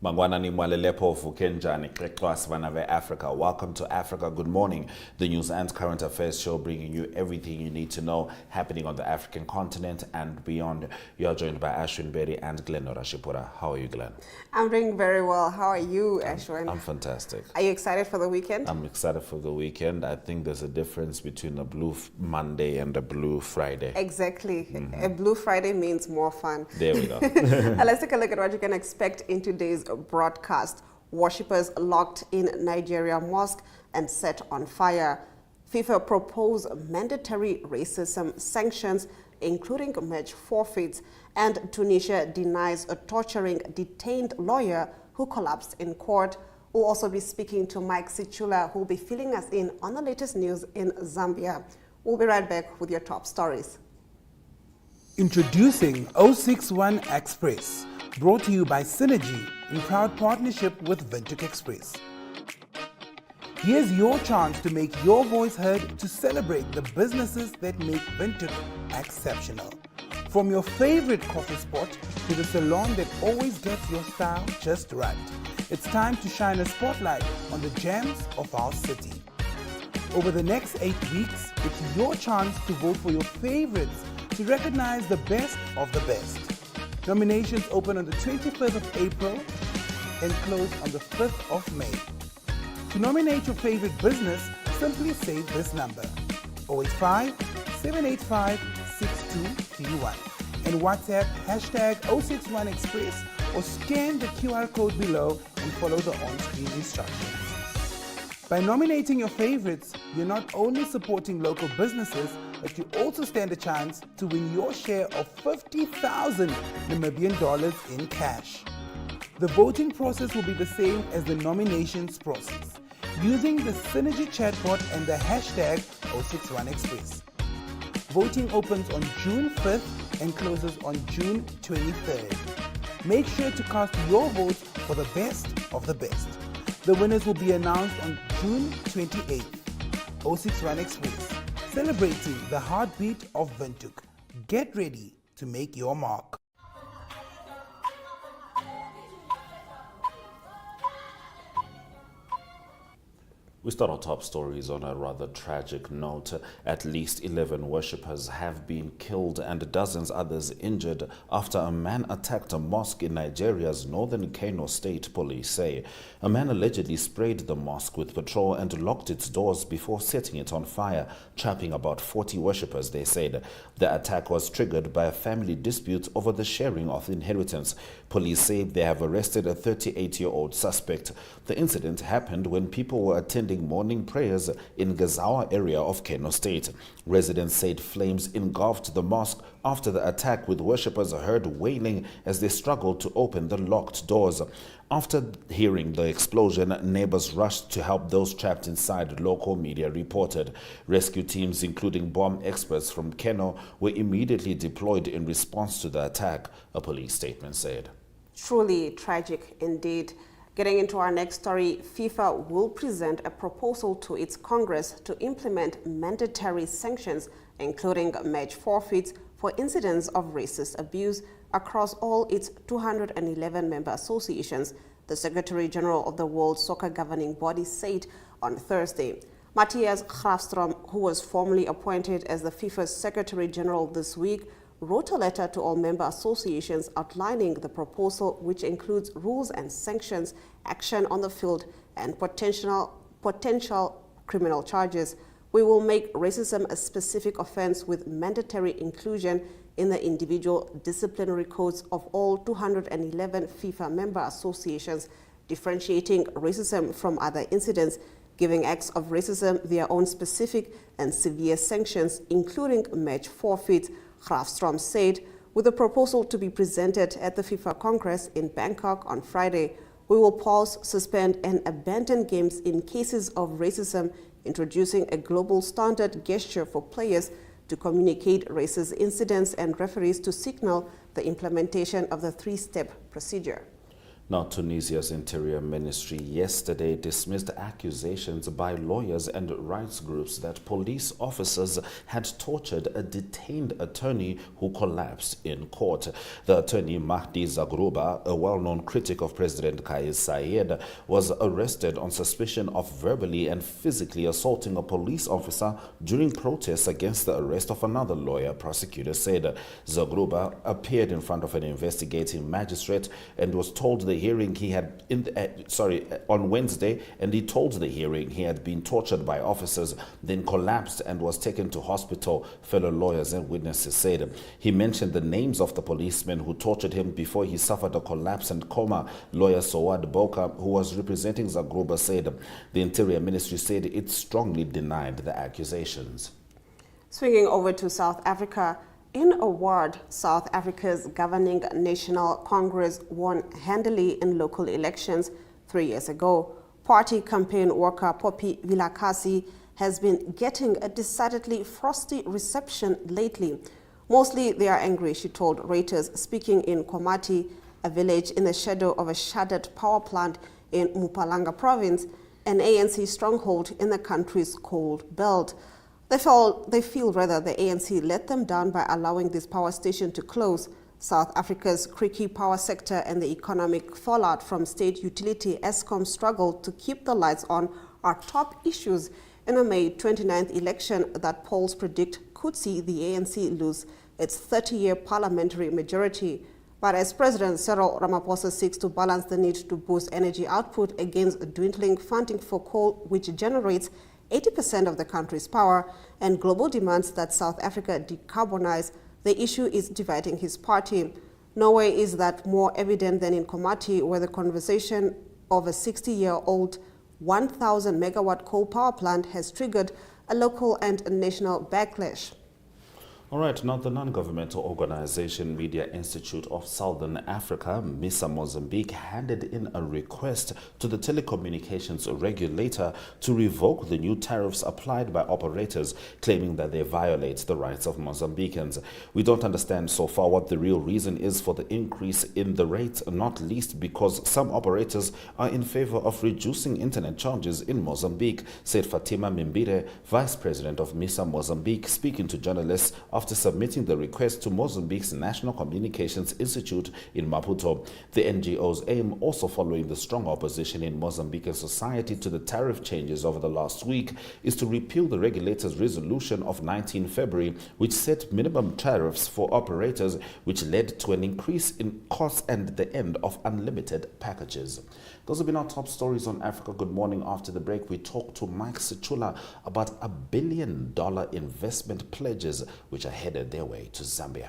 Mangwanani Mwalelepofu Kenjani Vanave Africa. Welcome to Africa Good Morning, the news and current affairs show bringing you everything you need to know happening on the African continent and beyond. You are joined by Ashwin Berry and Glenn Orashipura. How are you, Glenn? I'm doing very well. How are you, Ashwin? I'm fantastic. Are you excited for the weekend? I'm excited for the weekend. I think there's a difference between a blue Monday and a blue Friday. Exactly. A blue Friday means more fun. There we go. Let's take a look at what you can expect in today's broadcast. Worshippers locked in Nigeria mosque and set on fire. FIFA propose mandatory racism sanctions, including match forfeits. And Tunisia denies a torturing detained lawyer who collapsed in court. We'll also be speaking to Mike Sichula, who will be filling us in on the latest news in Zambia. We'll be right back with your top stories. Introducing 061 Express, brought to you by Synergy in proud partnership with Windhoek Express. Here's your chance to make your voice heard to celebrate the businesses that make Windhoek exceptional. From your favorite coffee spot to the salon that always gets your style just right. It's time to shine a spotlight on the gems of our city. Over the next 8 weeks, it's your chance to vote for your favorites to recognize the best of the best. Nominations open on the 25th of April and close on the 5th of May. To nominate your favorite business, simply save this number, 085-785-6231, and WhatsApp hashtag 061Express or scan the QR code below and follow the on-screen instructions. By nominating your favorites, you're not only supporting local businesses, but you also stand a chance to win your share of 50,000 Namibian dollars in cash. The voting process will be the same as the nominations process, using the Synergy chatbot and the hashtag 061Express. Voting opens on June 5th and closes on June 23rd. Make sure to cast your votes for the best of the best. The winners will be announced on June 28th. 061Express, celebrating the heartbeat of Windhoek. Get ready to make your mark. We start our top stories on a rather tragic note. At least 11 worshippers have been killed and dozens others injured after a man attacked a mosque in Nigeria's northern Kano State, police say. A man allegedly sprayed the mosque with petrol and locked its doors before setting it on fire, trapping about 40 worshippers, they said. The attack was triggered by a family dispute over the sharing of inheritance. Police say they have arrested a 38-year-old suspect. The incident happened when people were attending morning prayers in Gazawa area of Kano State. Residents said flames engulfed the mosque after the attack, with worshippers heard wailing as they struggled to open the locked doors. After hearing the explosion, neighbors rushed to help those trapped inside, local media reported. Rescue teams, including bomb experts from Kano, were immediately deployed in response to the attack, a police statement said. Truly tragic indeed. Getting into our next story, FIFA will present a proposal to its Congress to implement mandatory sanctions, including match forfeits for incidents of racist abuse across all its 211 member associations, the Secretary General of the World Soccer Governing Body said on Thursday. Matthias Grafstrom, who was formally appointed as the FIFA's Secretary General this week, wrote a letter to all member associations outlining the proposal, which includes rules and sanctions, action on the field, and potential criminal charges. We will make racism a specific offense with mandatory inclusion in the individual disciplinary codes of all 211 FIFA member associations, differentiating racism from other incidents, giving acts of racism their own specific and severe sanctions, including match forfeits, Grafstrom said. With a proposal to be presented at the FIFA Congress in Bangkok on Friday, we will pause, suspend, and abandon games in cases of racism, introducing a global standard gesture for players to communicate racist incidents and referees to signal the implementation of the three-step procedure. Now, Tunisia's Interior Ministry yesterday dismissed accusations by lawyers and rights groups that police officers had tortured a detained attorney who collapsed in court. The attorney Mahdi Zagrouba, a well-known critic of President Kais Saied, was arrested on suspicion of verbally and physically assaulting a police officer during protests against the arrest of another lawyer, prosecutors said. Zagrouba appeared in front of an investigating magistrate and was told the hearing he had on Wednesday, and he told the hearing he had been tortured by officers, then collapsed and was taken to hospital, fellow lawyers and witnesses said. He mentioned the names of the policemen who tortured him before he suffered a collapse and coma. Lawyer Sowad Boka, who was representing Zagrouba, said the Interior Ministry said it strongly denied the accusations. Swinging over to South Africa, in a word, South Africa's governing National Congress won handily in local elections 3 years ago. Party campaign worker Poppy Vilakasi has been getting a decidedly frosty reception lately. Mostly they are angry, she told Reuters, speaking in Komati, a village in the shadow of a shuttered power plant in Mpumalanga province, an ANC stronghold in the country's cold belt. They feel the ANC let them down by allowing this power station to close. South Africa's creaky power sector and the economic fallout from state utility Eskom's struggle to keep the lights on are top issues in a May 29th election that polls predict could see the ANC lose its 30-year parliamentary majority. But as President Cyril Ramaphosa seeks to balance the need to boost energy output against dwindling funding for coal, which generates 80% of the country's power, and global demands that South Africa decarbonize, the issue is dividing his party. Nowhere is that more evident than in Komati, where the conversation of a 60-year-old 1,000 megawatt coal power plant has triggered a local and a national backlash. All right, now the non-governmental organization Media Institute of Southern Africa, MISA Mozambique, handed in a request to the telecommunications regulator to revoke the new tariffs applied by operators, claiming that they violate the rights of Mozambicans. We don't understand so far what the real reason is for the increase in the rates, not least because some operators are in favor of reducing internet charges in Mozambique, said Fatima Mimbire, Vice President of MISA Mozambique, speaking to journalists after submitting the request to Mozambique's National Communications Institute in Maputo. The NGO's aim, also following the strong opposition in Mozambican society to the tariff changes over the last week, is to repeal the regulator's resolution of 19 February, which set minimum tariffs for operators, which led to an increase in costs and the end of unlimited packages. Those have been our top stories on Africa Good Morning. After the break, we talk to Mike Sichula about $1 billion investment pledges which are headed their way to Zambia.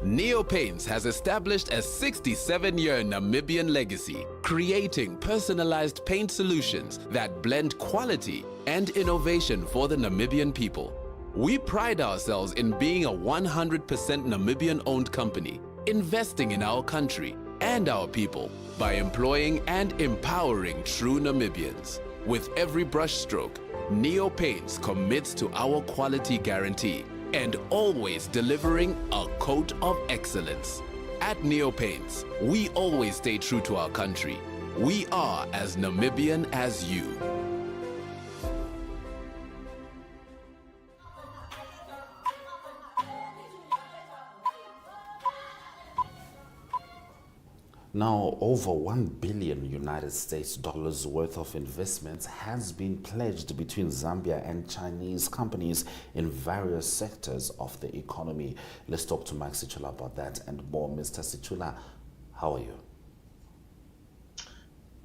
Neo Paints has established a 67-year Namibian legacy, creating personalized paint solutions that blend quality and innovation for the Namibian people. We pride ourselves in being a 100% Namibian-owned company, investing in our country and our people by employing and empowering true Namibians. With every brushstroke, Neo Paints commits to our quality guarantee and always delivering a coat of excellence. At Neo Paints, we always stay true to our country. We are as Namibian as you. Now, over $1 billion United States dollars worth of investments has been pledged between Zambia and Chinese companies in various sectors of the economy. Let's talk to Mike Sichula about that and more. Mr. Sichula, how are you?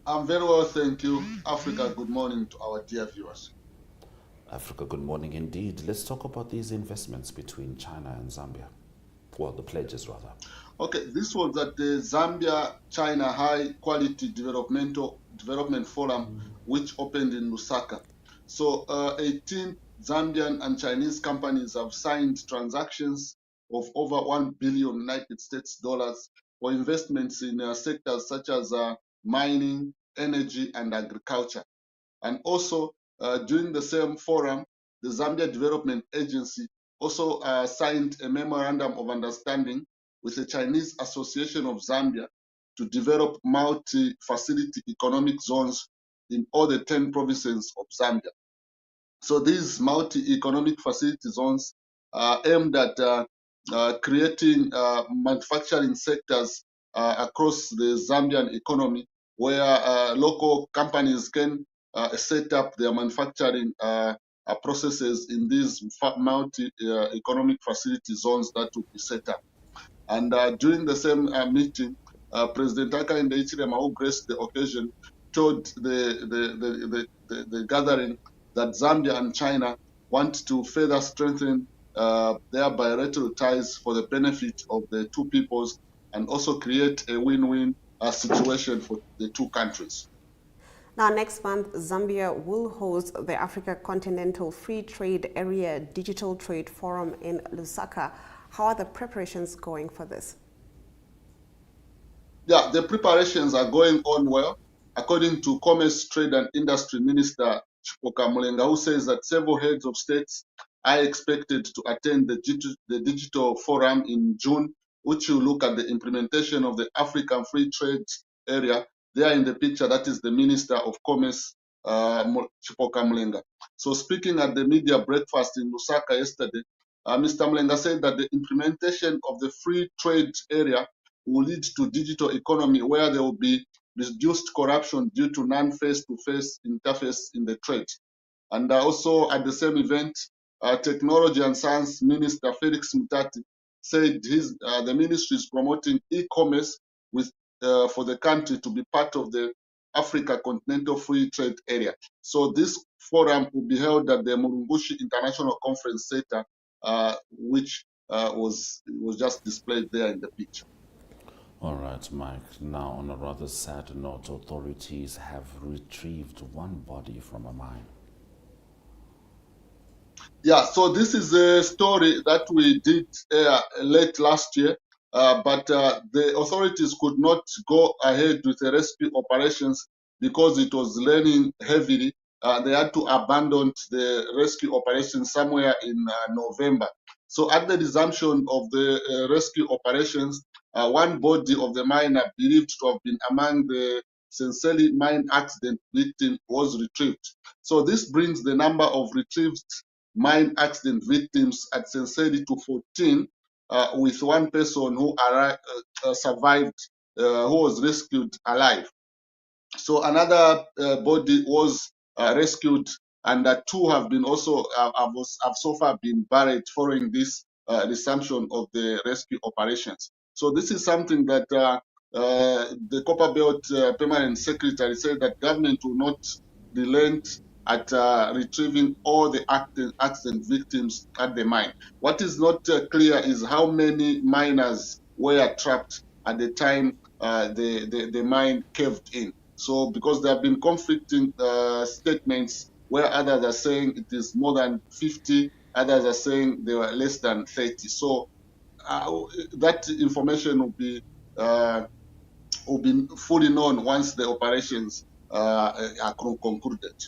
I'm very well, thank you. Africa, good morning to our dear viewers. Africa, good morning indeed. Let's talk about these investments between China and Zambia. Well, the pledges rather. Okay, this was at the Zambia-China High Quality Development Forum, which opened in Lusaka. So 18 Zambian and Chinese companies have signed transactions of over $1 billion United States dollars for investments in sectors such as mining, energy, and agriculture. And also, during the same forum, the Zambia Development Agency also signed a memorandum of understanding with the Chinese Association of Zambia to develop multi-facility economic zones in all the 10 provinces of Zambia. So these multi-economic facility zones are aimed at creating manufacturing sectors across the Zambian economy, where local companies can set up their manufacturing processes in these multi-economic facility zones that will be set up. And during the same meeting, President Hakainde Hichilema, who graced the occasion, told the gathering that Zambia and China want to further strengthen their bilateral ties for the benefit of the two peoples and also create a win-win situation for the two countries. Now, next month, Zambia will host the Africa Continental Free Trade Area Digital Trade Forum in Lusaka. How are the preparations going for this? Yeah, the preparations are going on well. According to Commerce, Trade and Industry Minister Chipoka Mulenga, who says that several heads of states are expected to attend the digital forum in June, which will look at the implementation of the African Free Trade Area. There in the picture, that is the Minister of Commerce, Chipoka Mulenga. So speaking at the media breakfast in Lusaka yesterday, Mr. Mulenga said that the implementation of the free trade area will lead to digital economy where there will be reduced corruption due to non-face-to-face interface in the trade. And also at the same event, Technology and Science Minister Felix Mutati said the ministry is promoting e-commerce for the country to be part of the Africa Continental Free Trade Area. So this forum will be held at the Murungushi International Conference Center, which was just displayed there in the picture. All right, Mike. Now, on a rather sad note, authorities have retrieved one body from a mine. Yeah, so this is a story that we did late last year, but the authorities could not go ahead with the rescue operations because it was raining heavily. They had to abandon the rescue operation somewhere in November. So at the resumption of the rescue operations, one body of the miner believed to have been among the Senseli mine accident victims was retrieved. So this brings the number of retrieved mine accident victims at Senseli to 14, with one person who survived, who was rescued alive. So another body was rescued, and two have been also have so far been buried following this resumption of the rescue operations. So this is something that the Copperbelt Permanent Secretary said that government will not relent at retrieving all the accident victims at the mine. What is not clear is how many miners were trapped at the time the mine caved in. So because there have been conflicting statements where others are saying it is more than 50, others are saying they were less than 30. So that information will be fully known once the operations are concluded.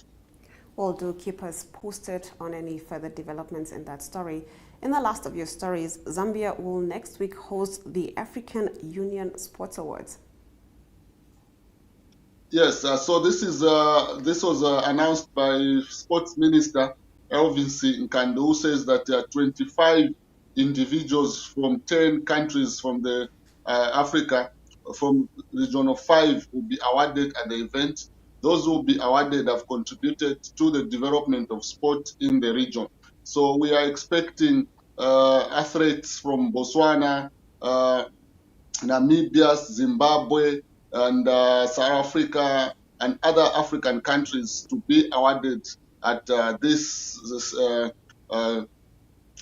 Well, do keep us posted on any further developments in that story. In the last of your stories, Zambia will next week host the African Union Sports Awards. Yes, so this was announced by Sports Minister Elvin C. Nkande, who says that 25 individuals from 10 countries from the Africa, from region of 5, will be awarded at the event. Those who will be awarded have contributed to the development of sport in the region. So we are expecting athletes from Botswana, Namibia, Zimbabwe, and South Africa and other African countries to be awarded at this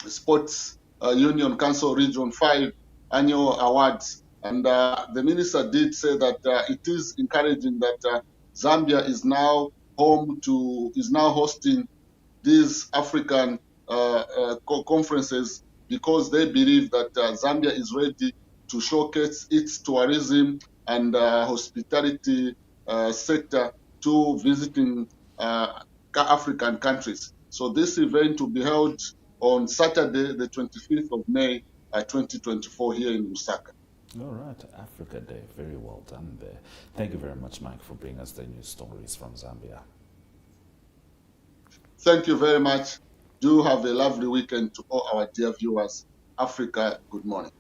Sports Union Council Region 5 annual awards. And the minister did say that it is encouraging that Zambia is now hosting these African conferences because they believe that Zambia is ready to showcase its tourism and hospitality sector to visiting African countries. So this event will be held on Saturday, the 25th of May, 2024 here in Lusaka. All right, Africa Day. Very well done there. Thank you very much, Mike, for bringing us the news stories from Zambia. Thank you very much. Do have a lovely weekend to all our dear viewers. Africa, good morning.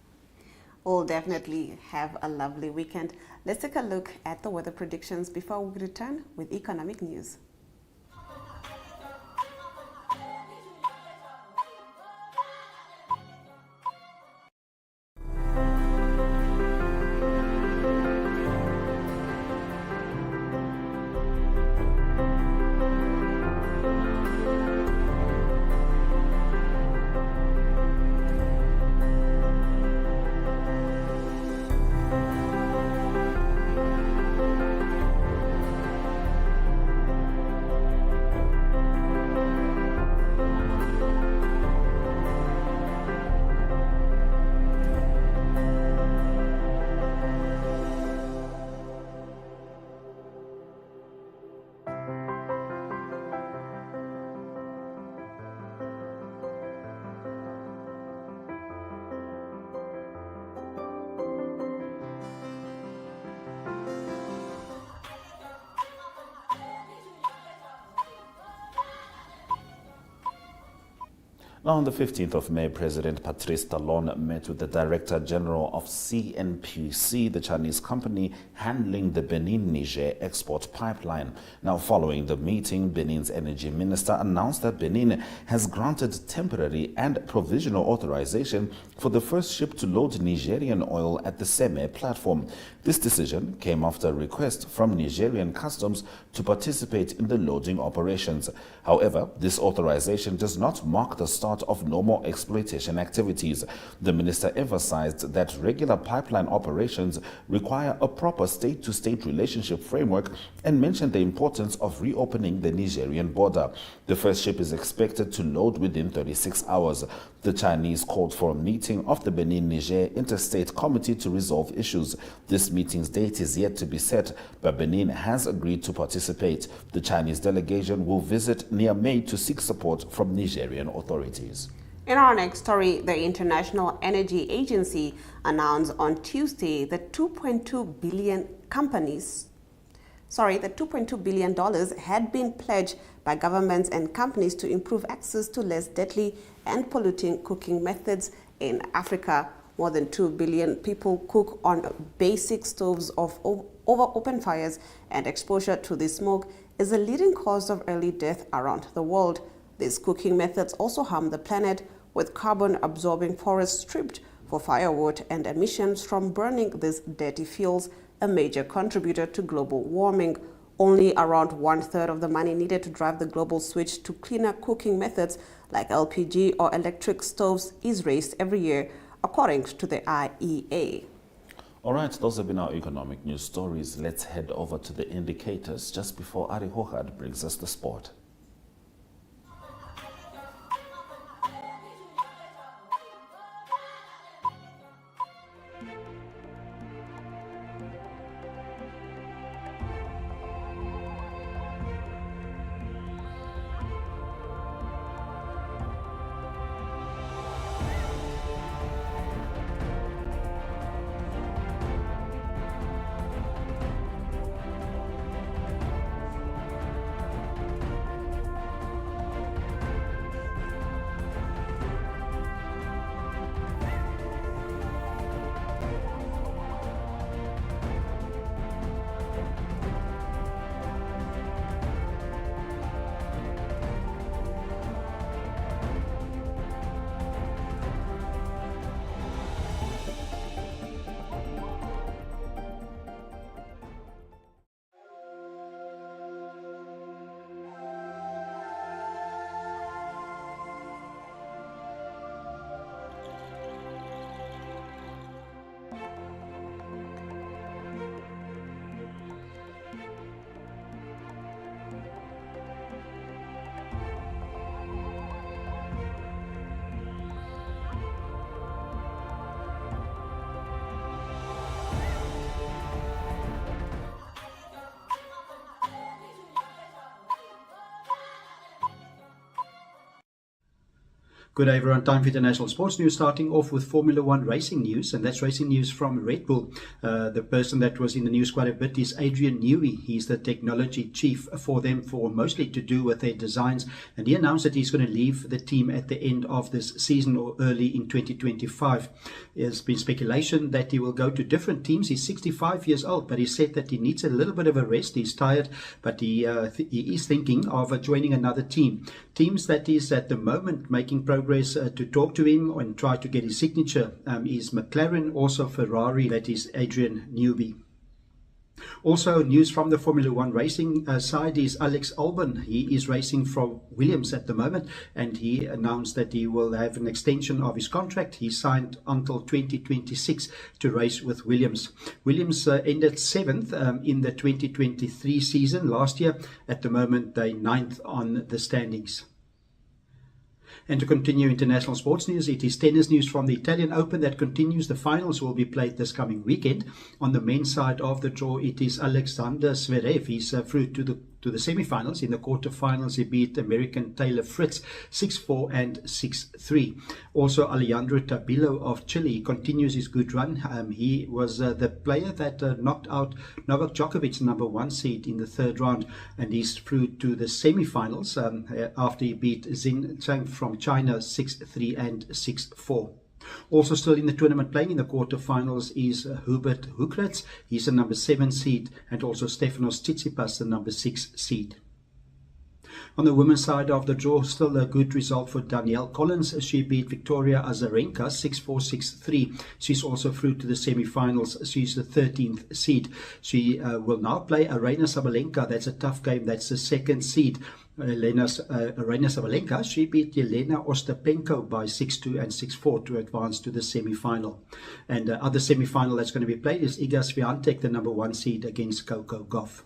We'll definitely have a lovely weekend. Let's take a look at the weather predictions before we return with economic news. Now, on the 15th of May, President Patrice Talon met with the Director General of CNPC, the Chinese company handling the Benin-Niger export pipeline. Now, following the meeting, Benin's energy minister announced that Benin has granted temporary and provisional authorization for the first ship to load Nigerian oil at the Seme platform. This decision came after a request from Nigerian customs to participate in the loading operations. However, this authorization does not mark the start of normal exploitation activities. The minister emphasized that regular pipeline operations require a proper state-to-state relationship framework and mentioned the importance of reopening the Nigerian border. The first ship is expected to load within 36 hours. The Chinese called for a meeting of the Benin-Niger Interstate Committee to resolve issues. This meeting's date is yet to be set, but Benin has agreed to participate. The Chinese delegation will visit Niamey to seek support from Nigerian authorities. In our next story, the International Energy Agency announced on Tuesday that $2.2 billion had been pledged by governments and companies to improve access to less deadly and polluting cooking methods in Africa. More than 2 billion people cook on basic stoves over open fires, and exposure to this smoke is a leading cause of early death around the world. These cooking methods also harm the planet, with carbon-absorbing forests stripped for firewood and emissions from burning these dirty fuels, a major contributor to global warming. Only around 1/3 of the money needed to drive the global switch to cleaner cooking methods like LPG or electric stoves is raised every year, according to the IEA. All right, those have been our economic news stories. Let's head over to the indicators just before Ari Hochad brings us the sport. Good day everyone, time for international sports news, starting off with Formula One racing news, and that's racing news from Red Bull. The person that was in the news quite a bit is Adrian Newey. He's the technology chief for them, for mostly to do with their designs, and he announced that he's going to leave the team at the end of this season or early in 2025. There's been speculation that he will go to different teams. He's 65 years old, but he said that he needs a little bit of a rest. He's tired, but he is thinking of joining another team. Teams that is at the moment making progress to talk to him and try to get his signature is McLaren, also Ferrari, that is Adrian Newey. Also, news from the Formula One racing side is Alex Albon. He is racing for Williams at the moment, and he announced that he will have an extension of his contract. He signed until 2026 to race with Williams. Williams ended 7th in the 2023 season last year. At the moment, they're 9th on the standings. And to continue international sports news, it is tennis news from the Italian Open that continues. The finals will be played this coming weekend. On the men's side of the draw, it is Alexander Zverev. He's through to the semi-finals. In the quarter-finals, he beat American Taylor Fritz 6-4 and 6-3. Also, Alejandro Tabilo of Chile continues his good run. He was the player that knocked out Novak Djokovic, number 1 seed, in the 3rd round, and he's through to the semi-finals after he beat Xin Zhang from China 6-3 and 6-4. Also still in the tournament playing in the quarterfinals is Hubert Hurkacz. He's the number 7 seed, and also Stefanos Tsitsipas, the number 6 seed. On the women's side of the draw, still a good result for Danielle Collins. She beat Victoria Azarenka 6-4, 6-3. She's also through to the semi-finals. She's the 13th seed. She will now play Aryna Sabalenka. That's a tough game. That's the 2nd seed. Aryna Sabalenka, she beat Yelena Ostapenko by 6-2 and 6-4 to advance to the semi-final. And the other semi-final that's going to be played is Iga Swiatek, the number 1 seed, against Coco Gauff.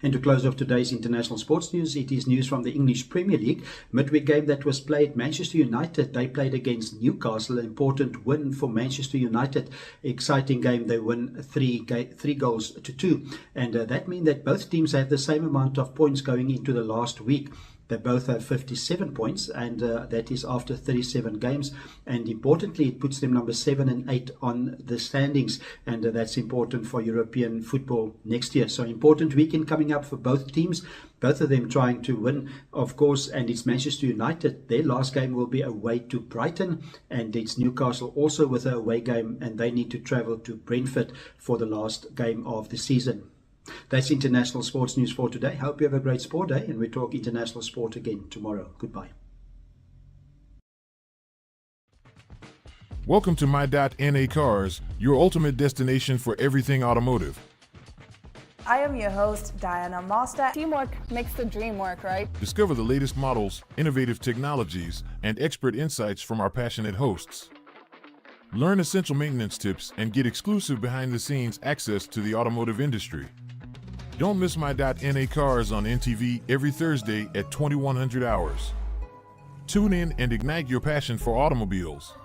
And to close off today's international sports news, it is news from the English Premier League. Midweek game that was played, Manchester United, they played against Newcastle. An important win for Manchester United. Exciting game. They win 3 goals to 2. And that means that both teams have the same amount of points going into the last week. They both have 57 points, and that is after 37 games. And importantly, it puts them number 7 and 8 on the standings, and that's important for European football next year. So important weekend coming up for both teams, both of them trying to win, of course, and it's Manchester United. Their last game will be away to Brighton, and it's Newcastle also with an away game, and they need to travel to Brentford for the last game of the season. That's international sports news for today. Hope you have a great sport day, and we talk international sport again tomorrow. Goodbye. Welcome to My.NA Cars, your ultimate destination for everything automotive. I am your host, Diana Master. Teamwork makes the dream work, right? Discover the latest models, innovative technologies, and expert insights from our passionate hosts. Learn essential maintenance tips and get exclusive behind-the-scenes access to the automotive industry. Don't miss My.NA Cars on NTV every Thursday at 2100 hours. Tune in and ignite your passion for automobiles.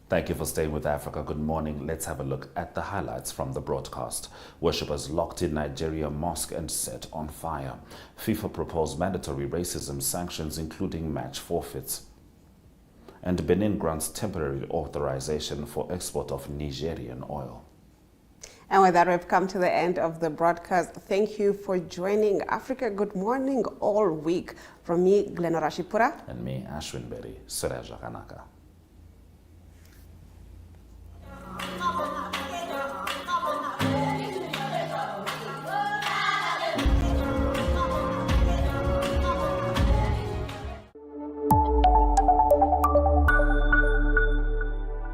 Thank you for staying with Africa. Good morning. Let's have a look at the highlights from the broadcast. Worshippers locked in Nigeria mosque and set on fire. FIFA proposed mandatory racism sanctions, including match forfeits. And Benin grants temporary authorization for export of Nigerian oil. And with that, we've come to the end of the broadcast. Thank you for joining Africa Good Morning all week. From me, Glenora Shipura. And me, Ashwin Berry. Sureja Kanaka.